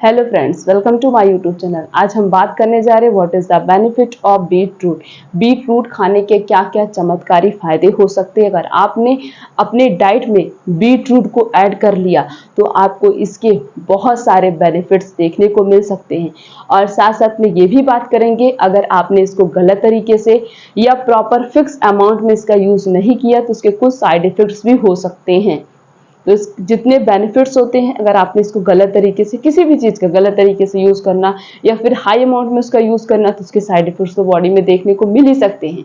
Hello friends, welcome to my YouTube channel. आज हम बात करने जा रहे हैं what is the benefit of beetroot. Beetroot खाने के क्या क्या चमत्कारी फायदे हो सकते हैं। अगर आपने अपने डाइट में बीट रूट को ऐड कर लिया तो आपको इसके बहुत सारे बेनिफिट्स देखने को मिल सकते हैं। और साथ साथ में ये भी बात करेंगे, अगर आपने इसको गलत तरीके से या प्रॉपर फिक्स अमाउंट में इसका यूज नहीं किया तो इसके कुछ साइड इफेक्ट्स भी हो सकते हैं। तो जितने बेनिफिट्स होते हैं, अगर आपने इसको गलत तरीके से, किसी भी चीज़ का गलत तरीके से यूज़ करना या फिर हाई अमाउंट में उसका यूज़ करना, तो उसके साइड इफेक्ट्स तो बॉडी में देखने को मिल ही सकते हैं।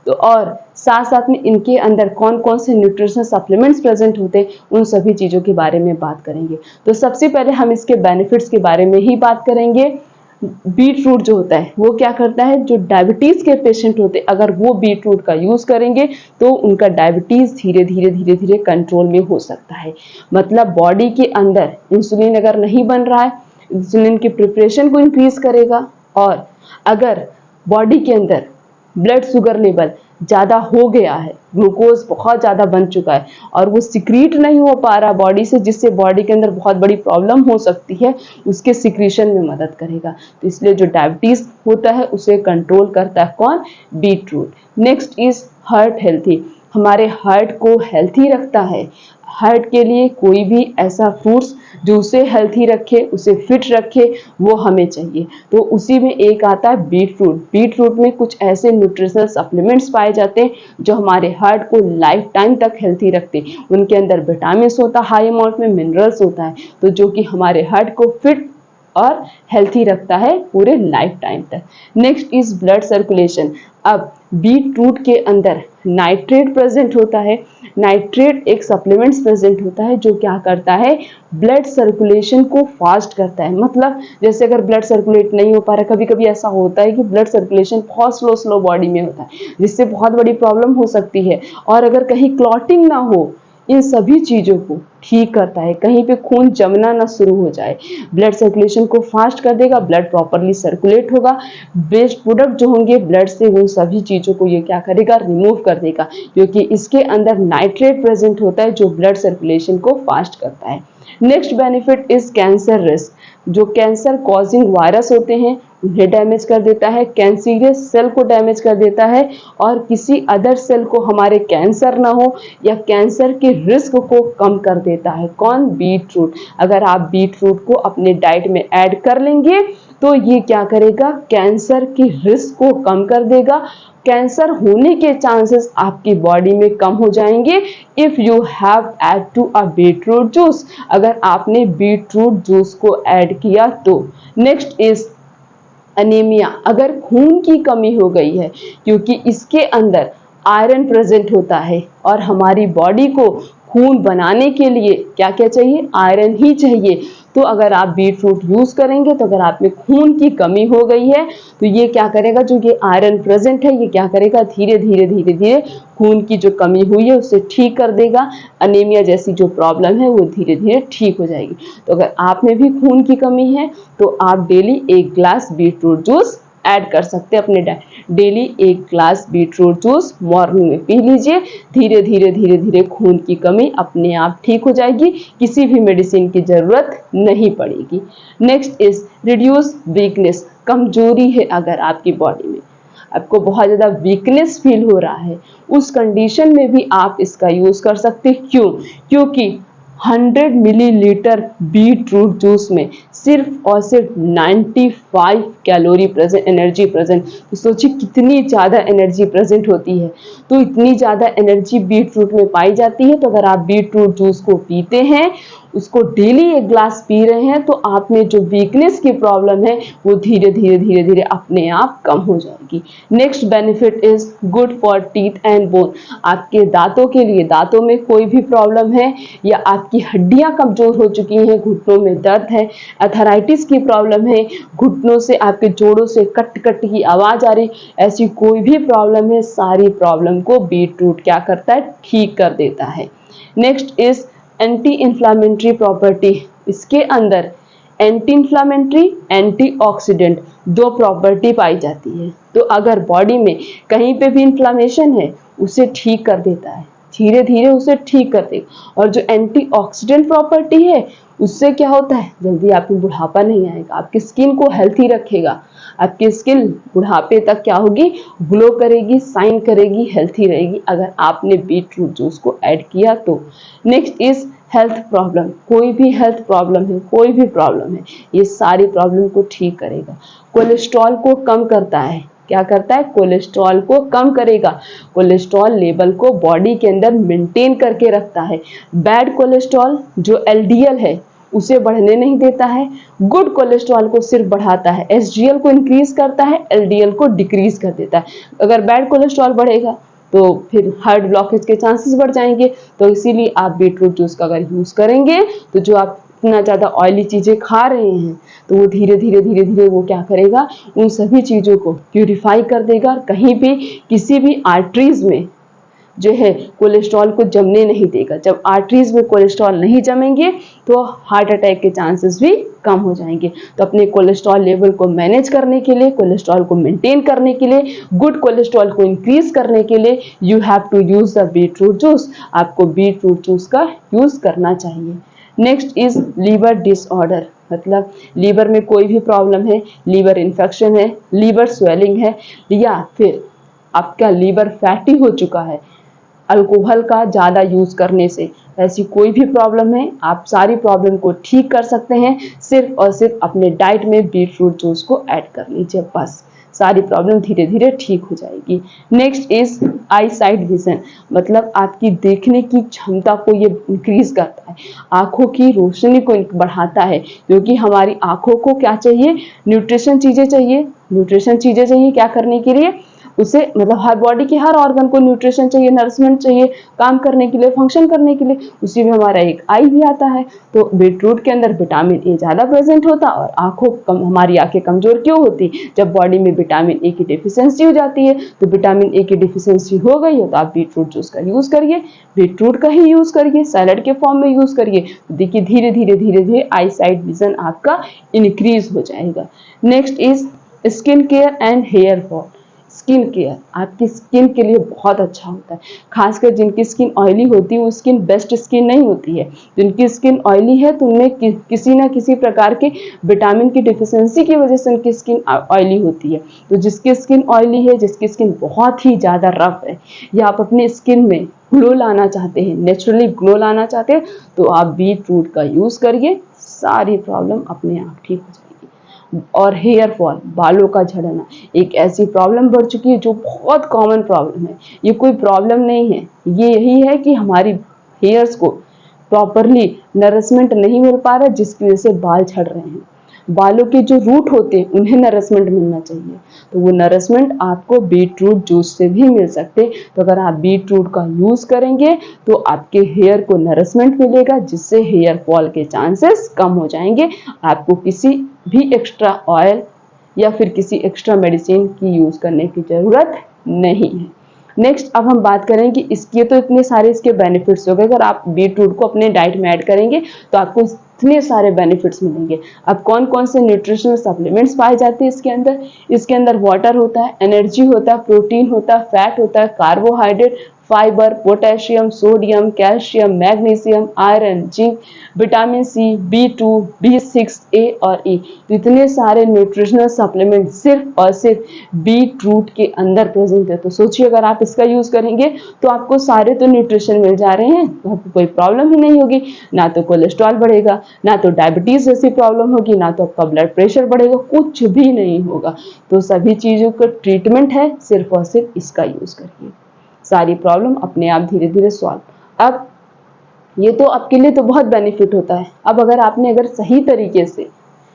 तो और साथ साथ में इनके अंदर कौन कौन से न्यूट्रिशनल सप्लीमेंट्स प्रेजेंट होते हैं, उन सभी चीज़ों के बारे में बात करेंगे। तो सबसे पहले हम इसके बेनिफिट्स के बारे में ही बात करेंगे। बीट रूट जो होता है वो क्या करता है, जो डायबिटीज के पेशेंट होते हैं अगर वो बीट रूट का यूज करेंगे तो उनका डायबिटीज धीरे धीरे कंट्रोल में हो सकता है। मतलब बॉडी के अंदर इंसुलिन अगर नहीं बन रहा है, इंसुलिन की प्रिपरेशन को इंक्रीज करेगा। और अगर बॉडी के अंदर ब्लड शुगर लेवल ज़्यादा हो गया है, ग्लूकोज बहुत ज़्यादा बन चुका है और वो सिक्रीट नहीं हो पा रहा बॉडी से, जिससे बॉडी के अंदर बहुत बड़ी प्रॉब्लम हो सकती है, उसके सिक्रीशन में मदद करेगा। तो इसलिए जो डायबिटीज होता है उसे कंट्रोल करता है कौन, beetroot. Next is heart healthy, हमारे हार्ट को हेल्थी रखता है। हार्ट के लिए कोई भी ऐसा फ्रूट्स जो उसे हेल्थी रखे, उसे फिट रखे, वो हमें चाहिए। तो उसी में एक आता है बीट रूट। बीट रूट में कुछ ऐसे न्यूट्रिशनल सप्लीमेंट्स पाए जाते हैं जो हमारे हार्ट को लाइफ टाइम तक हेल्थी रखते हैं। उनके अंदर विटामिन होता है, हाई अमाउंट में मिनरल्स होता है, तो जो कि हमारे हार्ट को फिट और हेल्थी रखता है पूरे लाइफ टाइम तक। Next is blood circulation. अब बीट रूट के अंदर नाइट्रेट प्रेजेंट होता है। नाइट्रेट एक सप्लीमेंट्स प्रेजेंट होता है जो क्या करता है, ब्लड सर्कुलेशन को फास्ट करता है। मतलब जैसे अगर ब्लड सर्कुलेट नहीं हो पा रहा, कभी कभी ऐसा होता है कि ब्लड सर्कुलेशन बहुत स्लो बॉडी में होता है, जिससे बहुत बड़ी प्रॉब्लम हो सकती है। और अगर कहीं क्लॉटिंग ना हो, इन सभी चीज़ों को ठीक करता है। कहीं पे खून जमना ना शुरू हो जाए, ब्लड सर्कुलेशन को फास्ट कर देगा, ब्लड प्रॉपरली सर्कुलेट होगा, वेस्ट प्रोडक्ट जो होंगे ब्लड से उन सभी चीज़ों को ये क्या करेगा, रिमूव कर देगा, क्योंकि इसके अंदर नाइट्रेट प्रेजेंट होता है जो ब्लड सर्कुलेशन को फास्ट करता है। Next benefit is cancer risk. जो कैंसर कॉजिंग वायरस होते हैं उन्हें डैमेज कर देता है, कैंसरियस सेल को डैमेज कर देता है, और किसी अदर सेल को हमारे कैंसर ना हो या कैंसर के रिस्क को कम कर देता है कौन, बीट रूट। अगर आप बीट रूट को अपने डाइट में ऐड कर लेंगे तो ये क्या करेगा, कैंसर की रिस्क को कम कर देगा। कैंसर होने के चांसेस आपकी बॉडी में कम हो जाएंगे if you have add to a beetroot juice, अगर आपने बीट रूट जूस को ऐड किया तो। नेक्स्ट इज अनीमिया, अगर खून की कमी हो गई है, क्योंकि इसके अंदर आयरन प्रेजेंट होता है और हमारी बॉडी को खून बनाने के लिए क्या क्या चाहिए, आयरन ही चाहिए। तो अगर आप बीट रूट यूज करेंगे तो अगर आप में खून की कमी हो गई है तो ये क्या करेगा, जो ये आयरन प्रेजेंट है ये क्या करेगा, धीरे धीरे खून की जो कमी हुई है उसे ठीक कर देगा। अनीमिया जैसी जो प्रॉब्लम है वो धीरे धीरे ठीक हो जाएगी। तो अगर आप में भी खून की कमी है तो आप daily 1 glass beetroot juice add कर सकते हैं अपने daily 1 glass beetroot juice morning में पी लीजिए। धीरे धीरे खून की कमी अपने आप ठीक हो जाएगी, किसी भी मेडिसिन की जरूरत नहीं पड़ेगी। नेक्स्ट इज रिड्यूस वीकनेस, कमजोरी है अगर आपकी बॉडी में, आपको बहुत ज़्यादा वीकनेस फील हो रहा है, उस कंडीशन में भी आप इसका यूज़ कर सकते हैं। क्यों, क्योंकि 100 मिलीलीटर बीट रूट जूस में सिर्फ और सिर्फ 95 कैलोरी प्रेजेंट, एनर्जी प्रेजेंट। तो सोचिए कितनी ज़्यादा एनर्जी प्रेजेंट होती है। तो इतनी ज़्यादा एनर्जी बीट रूट में पाई जाती है। तो अगर आप बीट रूट जूस को पीते हैं, उसको डेली 1 ग्लास पी रहे हैं, तो आप में जो वीकनेस की प्रॉब्लम है वो धीरे धीरे अपने आप कम हो जाएगी। Next benefit is good for teeth and bone, आपके दांतों के लिए, दांतों में कोई भी प्रॉब्लम है या आपकी हड्डियां कमजोर हो चुकी हैं, घुटनों में दर्द है, अर्थराइटिस की प्रॉब्लम है, घुटनों से आपके जोड़ों से कट कट की आवाज आ रही, ऐसी कोई भी प्रॉब्लम है, सारी प्रॉब्लम को बीट रूट क्या करता है, ठीक कर देता है। Next is anti inflammatory property, इसके अंदर एंटी इंफ्लामेटरी, एंटीऑक्सीडेंट 2 प्रॉपर्टी पाई जाती है। तो अगर बॉडी में कहीं पे भी इंफ्लामेशन है उसे ठीक कर देता है, धीरे धीरे उसे ठीक कर देगा। और जो एंटीऑक्सीडेंट प्रॉपर्टी है उससे क्या होता है, जल्दी आपको बुढ़ापा नहीं आएगा, आपकी स्किन को हेल्थी रखेगा, आपकी स्किन बुढ़ापे तक क्या होगी, ग्लो करेगी, शाइन करेगी, हेल्थी रहेगी अगर आपने बीट रूट जूस को ऐड किया तो। नेक्स्ट इज हेल्थ प्रॉब्लम, कोई भी हेल्थ प्रॉब्लम है, कोई भी प्रॉब्लम है, ये सारी प्रॉब्लम को ठीक करेगा। कोलेस्ट्रॉल को कम करता है, क्या करता है, कोलेस्ट्रॉल को कम करेगा, कोलेस्ट्रॉल लेवल को बॉडी के अंदर मेंटेन करके रखता है। बैड कोलेस्ट्रॉल जो एलडीएल है उसे बढ़ने नहीं देता है, गुड कोलेस्ट्रॉल को सिर्फ बढ़ाता है, एसडीएल को इंक्रीज करता है, एलडीएल को डिक्रीज कर देता है। अगर बैड कोलेस्ट्रॉल बढ़ेगा तो फिर हार्ट ब्लॉकेज के चांसेस बढ़ जाएंगे। तो इसीलिए आप बीटरूट जूस का अगर यूज करेंगे तो जो आप इतना ज़्यादा ऑयली चीज़ें खा रहे हैं तो वो धीरे धीरे वो क्या करेगा, उन सभी चीज़ों को प्यूरिफाई कर देगा, कहीं भी किसी भी आर्टरीज में जो है कोलेस्ट्रॉल को जमने नहीं देगा। जब आर्टरीज में कोलेस्ट्रॉल नहीं जमेंगे तो हार्ट अटैक के चांसेस भी कम हो जाएंगे। तो अपने कोलेस्ट्रॉल लेवल को मैनेज करने के लिए, कोलेस्ट्रॉल को मेंटेन करने के लिए, गुड कोलेस्ट्रॉल को इंक्रीज करने के लिए you have to use the beetroot juice, आपको बीटरूट जूस का यूज करना चाहिए। नेक्स्ट इज लीवर डिसऑर्डर, मतलब लीवर में कोई भी प्रॉब्लम है, लीवर इन्फेक्शन है, लीवर स्वेलिंग है, या फिर आपका लीवर फैटी हो चुका है अल्कोहल का ज़्यादा यूज़ करने से, ऐसी कोई भी प्रॉब्लम है, आप सारी प्रॉब्लम को ठीक कर सकते हैं सिर्फ और सिर्फ अपने डाइट में बीटरूट जूस को ऐड कर लीजिए, बस सारी प्रॉब्लम धीरे धीरे ठीक हो जाएगी। Next is I sight vision, मतलब आपकी देखने की क्षमता को ये इंक्रीज करता है, आंखों की रोशनी को बढ़ाता है, क्योंकि हमारी आंखों को क्या चाहिए, न्यूट्रिशन चीज़ें चाहिए, न्यूट्रिशन चीज़ें चाहिए क्या करने के लिए, उसे मतलब हर बॉडी के हर ऑर्गन को न्यूट्रिशन चाहिए, नरिशमेंट चाहिए काम करने के लिए, फंक्शन करने के लिए, उसी में हमारा एक आई भी आता है। तो बीटरूट के अंदर विटामिन ए ज़्यादा प्रेजेंट होता है और आंखों कम, हमारी आंखें कमजोर क्यों होती, जब बॉडी में विटामिन ए की डिफिशियंसी हो जाती है। तो विटामिन ए की डिफिशियंसी हो गई हो तो आप बीटरूट जूस का यूज़ करिए, बीटरूट का ही यूज़ करिए, सैलड के फॉर्म में यूज़ करिए, तो देखिए धीरे धीरे आई साइट विजन आपका इंक्रीज हो जाएगा। Next is skin care and hair fall, skin care आपकी स्किन के लिए बहुत अच्छा होता है, खासकर जिनकी स्किन ऑयली होती है वो स्किन बेस्ट स्किन नहीं होती है, जिनकी स्किन ऑयली है तो उनमें किसी ना किसी प्रकार के विटामिन की डिफिशियंसी की वजह से उनकी स्किन ऑयली होती है। तो जिसकी स्किन ऑयली है, जिसकी स्किन बहुत ही ज़्यादा रफ है, या आप अपनी स्किन में ग्लो लाना चाहते हैं, नेचुरली ग्लो लाना चाहते हैं, तो आप बीटरूट का यूज़ करिए, सारी प्रॉब्लम अपने आप ठीक हो जाएगी। और हेयर फॉल, बालों का झड़ना, एक ऐसी प्रॉब्लम बढ़ चुकी है जो बहुत कॉमन प्रॉब्लम है, ये कोई प्रॉब्लम नहीं है, ये यही है कि हमारी हेयर्स को प्रॉपरली नरिशमेंट नहीं मिल पा रहा, जिसकी वजह से बाल झड़ रहे हैं। बालों के जो रूट होते हैं उन्हें नरिशमेंट मिलना चाहिए, तो वो नरिशमेंट आपको बीटरूट जूस से भी मिल सकते हैं। तो अगर आप बीटरूट का यूज़ करेंगे तो आपके हेयर को नरिशमेंट मिलेगा, जिससे हेयर फॉल के चांसेस कम हो जाएंगे, आपको किसी भी एक्स्ट्रा ऑयल या फिर किसी एक्स्ट्रा मेडिसिन की यूज़ करने की ज़रूरत नहीं है। नेक्स्ट अब हम बात करें कि इसके तो इतने सारे इसके बेनिफिट्स हो गए, अगर आप बीटरूट को अपने डाइट में ऐड करेंगे तो आपको इतने सारे बेनिफिट्स मिलेंगे। अब कौन कौन से न्यूट्रिशनल सप्लीमेंट्स पाए जाते हैं इसके अंदर वाटर होता है, एनर्जी होता है, प्रोटीन होता है, फैट होता है, carbohydrate, fibre, potassium, sodium, calcium, magnesium, iron, zinc, vitamin C, B2, B6, A और E। तो इतने सारे न्यूट्रिशनल सप्लीमेंट सिर्फ और सिर्फ बीटरूट के अंदर प्रेजेंट है। तो सोचिए अगर आप इसका यूज करेंगे तो आपको सारे तो न्यूट्रिशन मिल जा रहे हैं, तो आपको कोई प्रॉब्लम ही नहीं होगी, ना तो कोलेस्ट्रॉल बढ़ेगा, ना तो डायबिटीज जैसी प्रॉब्लम होगी, ना तो आपका ब्लड प्रेशर बढ़ेगा, कुछ भी नहीं होगा। तो सभी चीजों का ट्रीटमेंट है, सिर्फ और सिर्फ इसका यूज करिए, सारी प्रॉब्लम अपने आप धीरे धीरे सॉल्व। अब ये तो आपके लिए तो बहुत बेनिफिट होता है। अब अगर सही तरीके से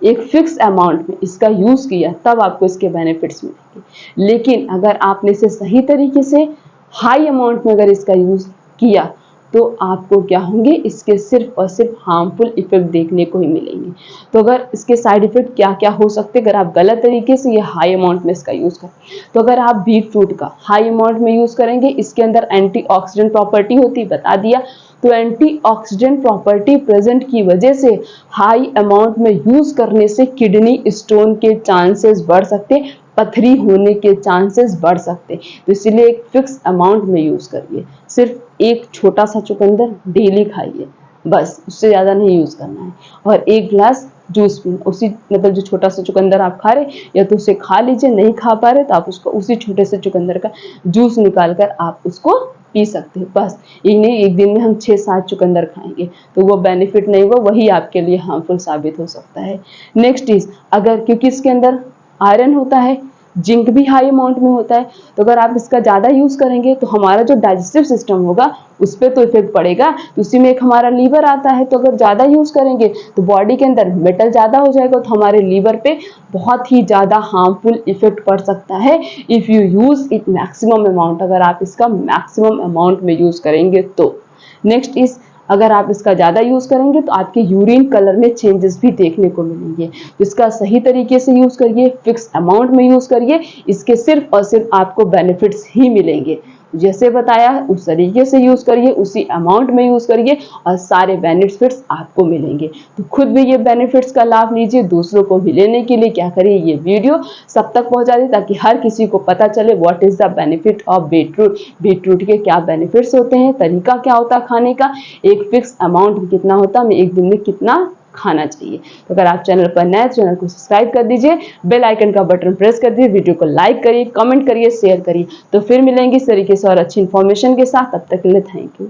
एक फिक्स अमाउंट में इसका यूज किया तब आपको इसके बेनिफिट्स मिलेंगे, लेकिन अगर आपने इसे सही तरीके से हाई अमाउंट में अगर इसका यूज किया तो आपको क्या होंगे, इसके सिर्फ और सिर्फ हार्मफुल इफेक्ट देखने को ही मिलेंगे। तो अगर इसके साइड इफेक्ट क्या क्या हो सकते हैं अगर आप गलत तरीके से ये हाई अमाउंट में इसका यूज करें, तो अगर आप बीटरूट का हाई अमाउंट में यूज करेंगे, इसके अंदर एंटीऑक्सीडेंट प्रॉपर्टी होती, बता दिया, तो एंटीऑक्सीडेंट प्रॉपर्टी प्रेजेंट की वजह से हाई अमाउंट में यूज करने से किडनी स्टोन के चांसेस बढ़ सकते, पथरी होने के चांसेस बढ़ सकते। तो इसलिए एक फिक्स अमाउंट में यूज करिए, सिर्फ एक छोटा सा चुकंदर डेली खाइए, बस उससे ज़्यादा नहीं यूज़ करना है। और 1 ग्लास जूस पीना, उसी मतलब जो छोटा सा चुकंदर आप खा रहे या तो उसे खा लीजिए, नहीं खा पा रहे तो आप उसको उसी छोटे से चुकंदर का जूस निकाल कर आप उसको पी सकते हैं। बस ये नहीं एक दिन में हम 6-7 चुकंदर खाएंगे तो वो बेनिफिट नहीं, वो वही आपके लिए हार्मफुल साबित हो सकता है। नेक्स्ट इज, अगर क्योंकि इसके अंदर आयरन होता है, जिंक भी हाई अमाउंट में होता है, तो अगर आप इसका ज़्यादा यूज़ करेंगे तो हमारा जो डाइजेस्टिव सिस्टम होगा उस पर तो इफेक्ट पड़ेगा। तो उसी में एक हमारा लीवर आता है, तो अगर ज़्यादा यूज़ करेंगे तो बॉडी के अंदर मेटल ज़्यादा हो जाएगा, तो हमारे लीवर पे बहुत ही ज़्यादा हार्मफुल इफेक्ट पड़ सकता है if you use it maximum amount, अगर आप इसका मैक्सिमम अमाउंट में यूज़ करेंगे तो। नेक्स्ट इज, अगर आप इसका ज़्यादा यूज़ करेंगे तो आपके यूरिन कलर में चेंजेस भी देखने को मिलेंगे। तो इसका सही तरीके से यूज़ करिए, फिक्स अमाउंट में यूज़ करिए, इसके सिर्फ और सिर्फ आपको बेनिफिट्स ही मिलेंगे। जैसे बताया उस तरीके से यूज़ करिए, उसी अमाउंट में यूज़ करिए और सारे बेनिफिट्स आपको मिलेंगे। तो खुद भी ये बेनिफिट्स का लाभ लीजिए, दूसरों को भी लेने के लिए क्या करिए, ये वीडियो सब तक पहुंचा दें ताकि हर किसी को पता चले what is the benefit of beetroot, beetroot के क्या बेनिफिट्स होते हैं, तरीका क्या होता है खाने का, एक फिक्स अमाउंट कितना होता है, हमें एक दिन में कितना खाना चाहिए। तो अगर आप चैनल पर नए तो चैनल को सब्सक्राइब कर दीजिए, बेल आइकन का बटन प्रेस कर दीजिए, वीडियो को लाइक करिए, कमेंट करिए, शेयर करिए। तो फिर मिलेंगे इस तरीके से और अच्छी इन्फॉर्मेशन के साथ, तब तक के लिए थैंक यू।